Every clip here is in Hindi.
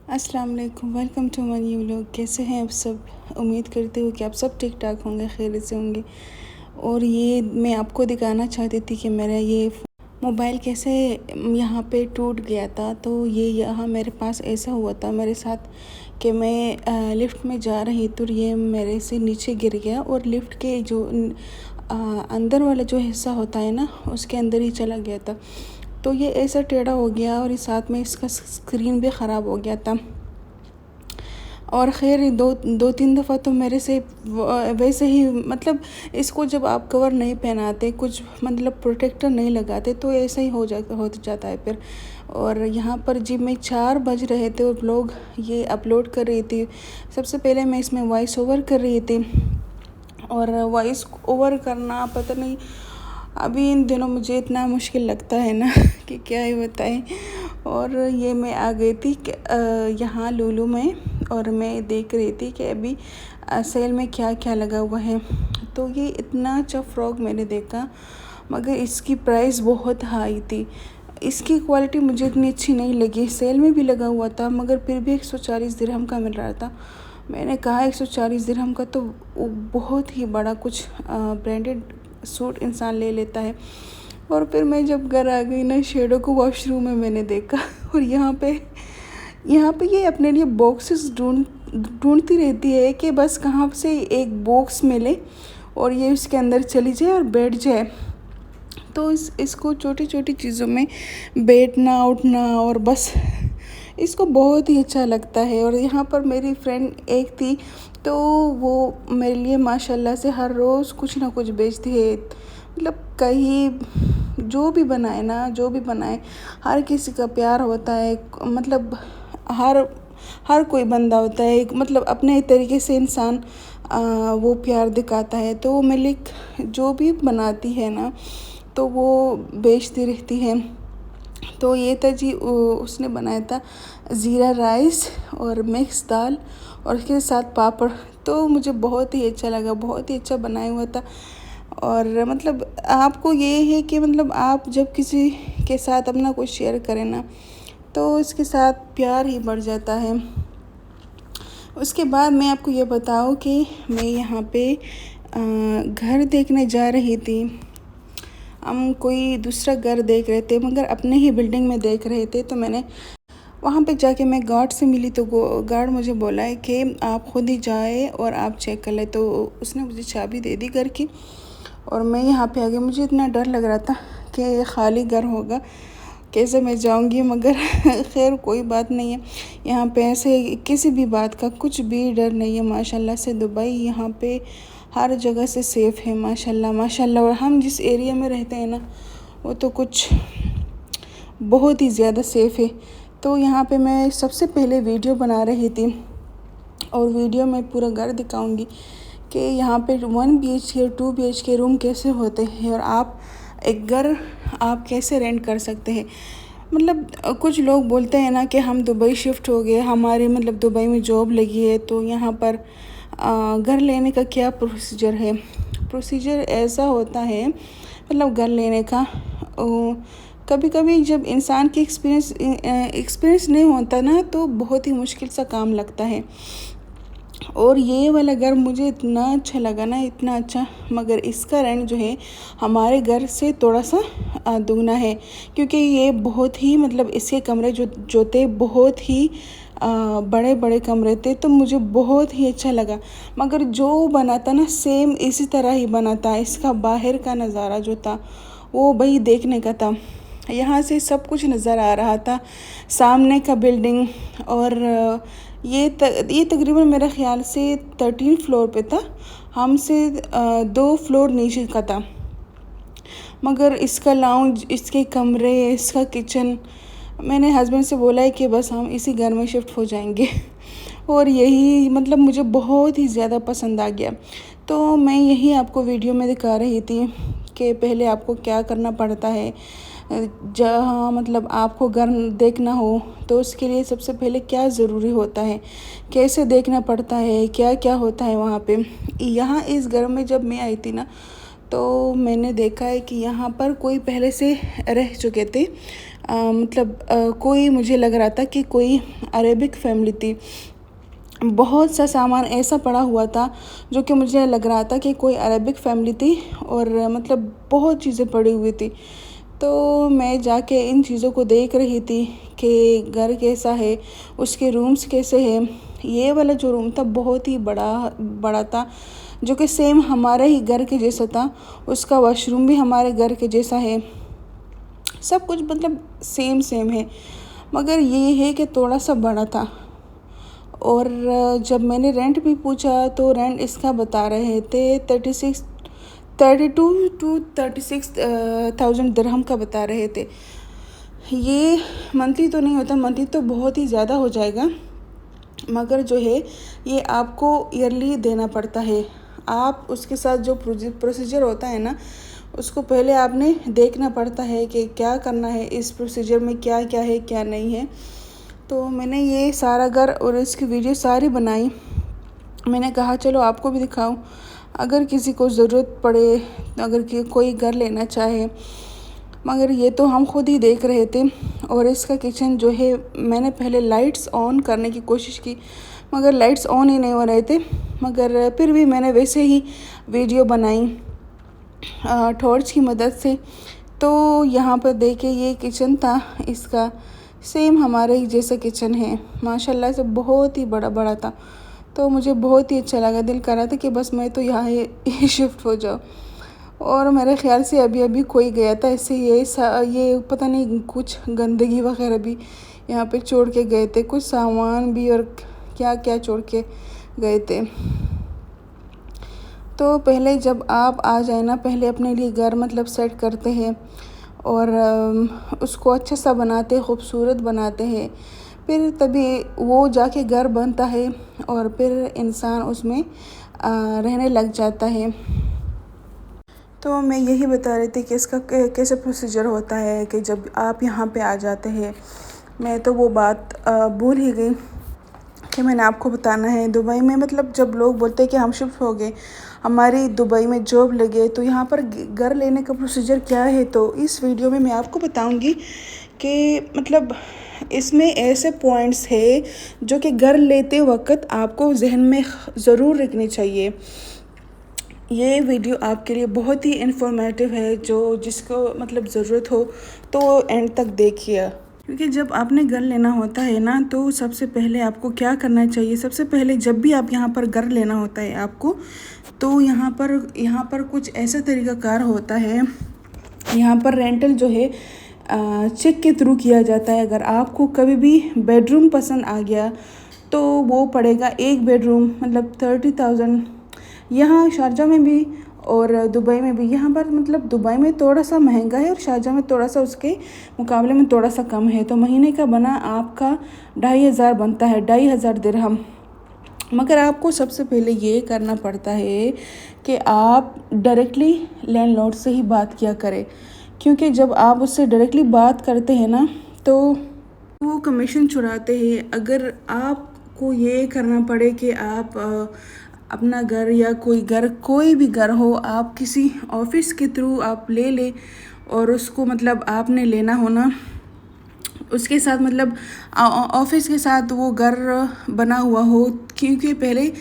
अस्सलाम वालेकुम, welcome to my new vlog. कैसे हैं आप सब? उम्मीद करती हूँ कि आप सब ठीक ठाक होंगे, खैरियत से होंगे। और ये मैं आपको दिखाना चाहती थी कि मेरा ये मोबाइल कैसे यहाँ पे टूट गया था। तो ये यहाँ मेरे पास ऐसा हुआ था मेरे साथ कि मैं लिफ्ट में जा रही तो ये मेरे से नीचे गिर गया और लिफ्ट के जो अंदर वाला जो हिस्सा होता है ना, उसके अंदर ही चला गया था। तो ये ऐसा टेढ़ा हो गया और इस साथ में इसका स्क्रीन भी ख़राब हो गया था। और ख़ैर दो तीन दफ़ा तो मेरे से वैसे ही मतलब इसको जब आप कवर नहीं पहनाते, कुछ मतलब प्रोटेक्टर नहीं लगाते, तो ऐसा ही हो जाता है फिर। और यहाँ पर जी मैं 4 बज रहे थे और ब्लॉग ये अपलोड कर रही थी। सबसे पहले मैं इसमें वॉइस ओवर कर रही थी और वॉइस ओवर करना पता नहीं अभी इन दिनों मुझे इतना मुश्किल लगता है ना कि क्या ही बताएं। और ये मैं आ गई थी यहाँ लुलु में और मैं देख रही थी कि अभी सेल में क्या क्या लगा हुआ है। तो ये इतना अच्छा फ्रॉक मैंने देखा, मगर इसकी प्राइस बहुत हाई थी। इसकी क्वालिटी मुझे इतनी अच्छी नहीं लगी। सेल में भी लगा हुआ था मगर फिर भी 140 दिरहम का मिल रहा था। मैंने कहा 140 दिरहम का तो बहुत ही बड़ा कुछ ब्रांडेड सूट इंसान ले लेता है। और फिर मैं जब घर आ गई ना, शेडो को वॉशरूम में मैंने देखा और यहाँ पे ये अपने लिए बॉक्सेस ढूंढती रहती है कि बस कहाँ से एक बॉक्स मिले और ये उसके अंदर चली जाए और बैठ जाए। तो इसको छोटी छोटी चीज़ों में बैठना उठना और बस इसको बहुत ही अच्छा लगता है। और यहाँ पर मेरी फ्रेंड एक थी, तो वो मेरे लिए माशाल्लाह से हर रोज़ कुछ ना कुछ बेचती है। मतलब कहीं जो भी बनाए हर किसी का प्यार होता है। मतलब हर कोई बंदा होता है, मतलब अपने तरीके से इंसान वो प्यार दिखाता है। तो मलिक जो भी बनाती है ना, तो वो बेचती रहती है। तो ये था जी, उसने बनाया था ज़ीरा राइस और मिक्स दाल और उसके साथ पापड़। तो मुझे बहुत ही अच्छा लगा, बहुत ही अच्छा बनाया हुआ था। और मतलब आपको ये है कि मतलब आप जब किसी के साथ अपना कुछ शेयर करें ना, तो इसके साथ प्यार ही बढ़ जाता है। उसके बाद मैं आपको ये बताऊं कि मैं यहाँ पे घर देखने जा रही थी। हम कोई दूसरा घर देख रहे थे मगर अपने ही बिल्डिंग में देख रहे थे। तो मैंने वहाँ पे जाके मैं गार्ड से मिली, तो गार्ड मुझे बोला है कि आप खुद ही जाए और आप चेक कर ले। तो उसने मुझे चाबी दे दी घर की और मैं यहाँ पे आ गई। मुझे इतना डर लग रहा था कि खाली घर होगा, कैसे मैं जाऊँगी, मगर खैर कोई बात नहीं है। यहाँ पे ऐसे किसी भी बात का कुछ भी डर नहीं है माशाल्लाह से। दुबई यहाँ पे हर जगह से सेफ़ है माशाल्लाह माशाल्लाह। और हम जिस एरिया में रहते हैं ना, वो तो कुछ बहुत ही ज़्यादा सेफ़ है। तो यहाँ पे मैं सबसे पहले वीडियो बना रही थी और वीडियो में पूरा घर दिखाऊंगी कि यहाँ पे 1 BHK 2 BHK रूम कैसे होते हैं और आप एक घर आप कैसे रेंट कर सकते हैं। मतलब कुछ लोग बोलते हैं ना कि हम दुबई शिफ्ट हो गए, हमारे मतलब दुबई में जॉब लगी है, तो यहाँ पर घर लेने का क्या प्रोसीजर है। प्रोसीजर ऐसा होता है, मतलब घर लेने का कभी कभी जब इंसान की एक्सपीरियंस नहीं होता ना, तो बहुत ही मुश्किल सा काम लगता है। और ये वाला घर मुझे इतना अच्छा लगा ना, इतना अच्छा, मगर इसका रेंट जो है हमारे घर से थोड़ा सा दुगना है, क्योंकि ये बहुत ही मतलब इसके कमरे जो थे बहुत ही बड़े बड़े कमरे थे। तो मुझे बहुत ही अच्छा लगा, मगर जो बना था ना सेम इसी तरह ही बना था। इसका बाहर का नज़ारा जो था वो भाई देखने का था। यहाँ से सब कुछ नज़र आ रहा था, सामने का बिल्डिंग। और ये तकरीबन मेरे ख़्याल से 13 फ्लोर पे था, हमसे 2 फ्लोर नीचे का था। मगर इसका लाउंज, इसके कमरे, इसका किचन, मैंने हस्बैंड से बोला है कि बस हम इसी घर में शिफ्ट हो जाएंगे और यही मतलब मुझे बहुत ही ज़्यादा पसंद आ गया। तो मैं यही आपको वीडियो में दिखा रही थी कि पहले आपको क्या करना पड़ता है जहाँ मतलब आपको घर देखना हो, तो उसके लिए सबसे पहले क्या ज़रूरी होता है, कैसे देखना पड़ता है, क्या क्या होता है वहाँ पे। यहाँ इस घर में जब मैं आई थी ना, तो मैंने देखा है कि यहाँ पर कोई पहले से रह चुके थे। कोई मुझे लग रहा था कि कोई अरेबिक फैमिली थी। बहुत सा सामान ऐसा पड़ा हुआ था जो कि मुझे लग रहा था कि कोई अरेबिक फैमिली थी, और बहुत चीज़ें पड़ी हुई थी। तो मैं जाके इन चीज़ों को देख रही थी कि घर कैसा है, उसके रूम्स कैसे हैं। ये वाला जो रूम था बहुत ही बड़ा बड़ा था, जो कि सेम हमारे ही घर के जैसा था। उसका वॉशरूम भी हमारे घर के जैसा है, सब कुछ सेम सेम है, मगर ये है कि थोड़ा सा बड़ा था। और जब मैंने रेंट भी पूछा तो रेंट इसका बता रहे थे 32 to 36,000 दिरहम का बता रहे थे। ये मंथली तो नहीं होता, मंथली तो बहुत ही ज़्यादा हो जाएगा, मगर जो है ये आपको ईयरली देना पड़ता है। आप उसके साथ जो प्रोसीजर होता है ना, उसको पहले आपने देखना पड़ता है कि क्या करना है, इस प्रोसीजर में क्या क्या है क्या नहीं है। तो मैंने ये सारा घर और इसकी वीडियो सारी बनाई। मैंने कहा चलो आपको भी दिखाऊं, अगर किसी को ज़रूरत पड़े, अगर कोई घर लेना चाहे। मगर ये तो हम खुद ही देख रहे थे। और इसका किचन जो है, मैंने पहले लाइट्स ऑन करने की कोशिश की, मगर लाइट्स ऑन ही नहीं हो रहे थे। मगर फिर भी मैंने वैसे ही वीडियो बनाई टॉर्च की मदद से। तो यहाँ पर देखे ये किचन था इसका, सेम हमारे ही जैसा किचन है माशाल्लाह से, बहुत ही बड़ा बड़ा था। तो मुझे बहुत ही अच्छा लगा, दिल कर रहा था कि बस मैं तो यहाँ ही शिफ्ट हो जाऊँ। और मेरे ख्याल से अभी अभी कोई गया था, ऐसे ये पता नहीं कुछ गंदगी वगैरह भी यहाँ पे छोड़ के गए थे, कुछ सामान भी और क्या क्या छोड़ के गए थे। तो पहले जब आप आ जाए ना, पहले अपने लिए घर सेट करते हैं और उसको अच्छा सा बनाते हैं, ख़ूबसूरत बनाते हैं, फिर तभी वो जाके घर बनता है और फिर इंसान उसमें रहने लग जाता है। तो मैं यही बता रही थी कि इसका कैसे प्रोसीजर होता है कि जब आप यहाँ पे आ जाते हैं। मैं तो वो बात भूल ही गई कि मैंने आपको बताना है। दुबई में जब लोग बोलते हैं कि हम शिफ्ट हो गए, हमारी दुबई में जॉब लगे, तो यहाँ पर घर लेने का प्रोसीजर क्या है, तो इस वीडियो में मैं आपको बताऊंगी कि इसमें ऐसे पॉइंट्स है जो कि घर लेते वक्त आपको जहन में ज़रूर रखनी चाहिए। ये वीडियो आपके लिए बहुत ही इन्फॉर्मेटिव है, जो जिसको ज़रूरत हो तो एंड तक देखिए। क्योंकि जब आपने घर लेना होता है ना, तो सबसे पहले आपको क्या करना चाहिए, सबसे पहले जब भी आप यहाँ पर घर लेना होता है आपको, तो यहाँ पर कुछ ऐसा तरीक़ाकार होता है। यहाँ पर रेंटल जो है चेक के थ्रू किया जाता है। अगर आपको कभी भी बेडरूम पसंद आ गया तो वो पड़ेगा एक बेडरूम 30,000। यहाँ शारजा में भी और दुबई में भी, यहाँ पर दुबई में थोड़ा सा महंगा है और शारजा में थोड़ा सा उसके मुकाबले में थोड़ा सा कम है। तो महीने का बना आपका 2,500 बनता है, 2,500 दिरहम। मगर आपको सबसे पहले ये करना पड़ता है कि आप डायरेक्टली लैंडलॉर्ड से ही बात किया करें, क्योंकि जब आप उससे डायरेक्टली बात करते हैं ना, तो वो कमीशन चुराते हैं। अगर आपको ये करना पड़े कि आप अपना घर या कोई भी घर हो, आप किसी ऑफिस के थ्रू आप ले और उसको आपने लेना हो ना, उसके साथ ऑफिस के साथ वो घर बना हुआ हो। क्योंकि पहले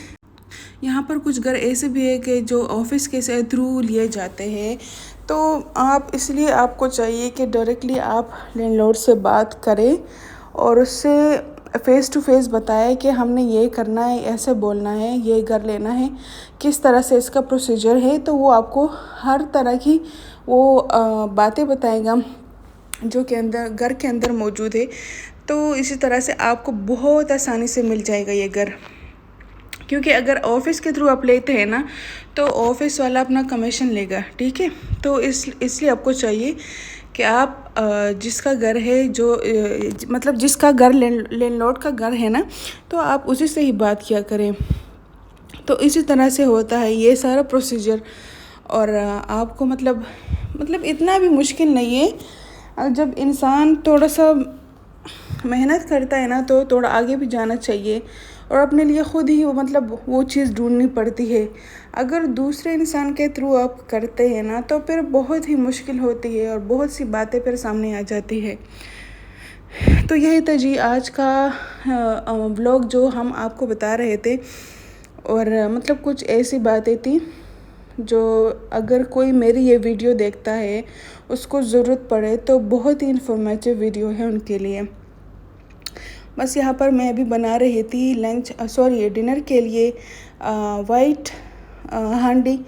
यहाँ पर कुछ घर ऐसे भी है कि जो ऑफिस के थ्रू लिए जाते हैं। तो इसलिए आपको चाहिए कि डायरेक्टली आप लैंडलॉर्ड से बात करें और उससे फ़ेस टू फेस बताएं कि हमने ये करना है, ऐसे बोलना है, ये घर लेना है, किस तरह से इसका प्रोसीजर है। तो वो आपको हर तरह की वो बातें बताएगा जो कि घर के अंदर मौजूद है। तो इसी तरह से आपको बहुत आसानी से मिल जाएगा ये घर। क्योंकि अगर ऑफिस के थ्रू आप लेते हैं ना, तो ऑफिस वाला अपना कमीशन लेगा, ठीक है। तो इसलिए आपको चाहिए कि आप जिसका घर है, जो जिसका घर लैंडलॉर्ड का घर है ना, तो आप उसी से ही बात किया करें। तो इसी तरह से होता है ये सारा प्रोसीजर। और आपको इतना भी मुश्किल नहीं है। जब इंसान थोड़ा सा मेहनत करता है ना, तो थोड़ा आगे भी जाना चाहिए और अपने लिए ख़ुद ही वो चीज़ ढूंढनी पड़ती है। अगर दूसरे इंसान के थ्रू आप करते हैं ना, तो फिर बहुत ही मुश्किल होती है और बहुत सी बातें फिर सामने आ जाती है। तो यही था जी आज का व्लॉग जो हम आपको बता रहे थे। और मतलब कुछ ऐसी बातें थी जो अगर कोई मेरी ये वीडियो देखता है, उसको ज़रूरत पड़े तो बहुत ही इन्फॉर्मेटिव वीडियो है उनके लिए। बस यहाँ पर मैं अभी बना रही थी डिनर के लिए वाइट हांडी।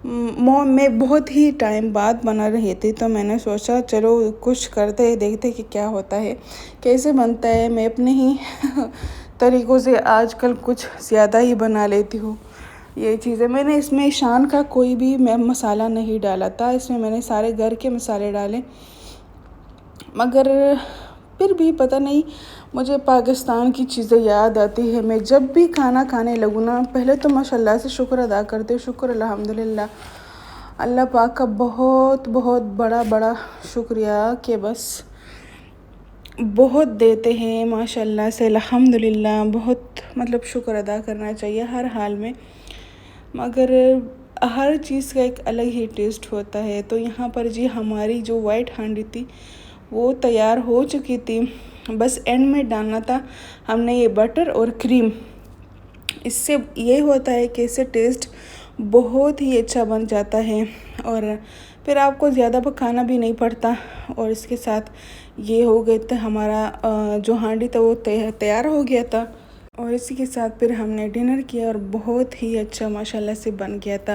मैं बहुत ही टाइम बाद बना रही थी, तो मैंने सोचा चलो कुछ करते हैं, देखते कि क्या होता है, कैसे बनता है। मैं अपने ही तरीक़ों से आजकल कुछ ज़्यादा ही बना लेती हूँ ये चीज़ें। मैंने इसमें शान का कोई भी मसाला नहीं डाला था, इसमें मैंने सारे घर के मसाले डाले। मगर फिर भी पता नहीं, मुझे पाकिस्तान की चीज़ें याद आती है। मैं जब भी खाना खाने लगूँ ना, पहले तो माशाल्लाह से शुक्र अदा करते, शुक्र अल्हम्दुलिल्लाह, अल्लाह पाक का बहुत बहुत बड़ा बड़ा शुक्रिया कि बस बहुत देते हैं माशाल्लाह से, अल्हम्दुलिल्लाह। बहुत मतलब शुक्र अदा करना चाहिए हर हाल में। मगर हर चीज़ का एक अलग ही टेस्ट होता है। तो यहाँ पर जी हमारी जो वाइट हांडी थी वो तैयार हो चुकी थी, बस एंड में डालना था हमने ये बटर और क्रीम। इससे ये होता है कि इससे टेस्ट बहुत ही अच्छा बन जाता है और फिर आपको ज़्यादा पकाना भी नहीं पड़ता। और इसके साथ ये हो गया था हमारा जो हांडी था वो तैयार हो गया था। और इसी के साथ फिर हमने डिनर किया और बहुत ही अच्छा माशाल्लाह से बन गया था।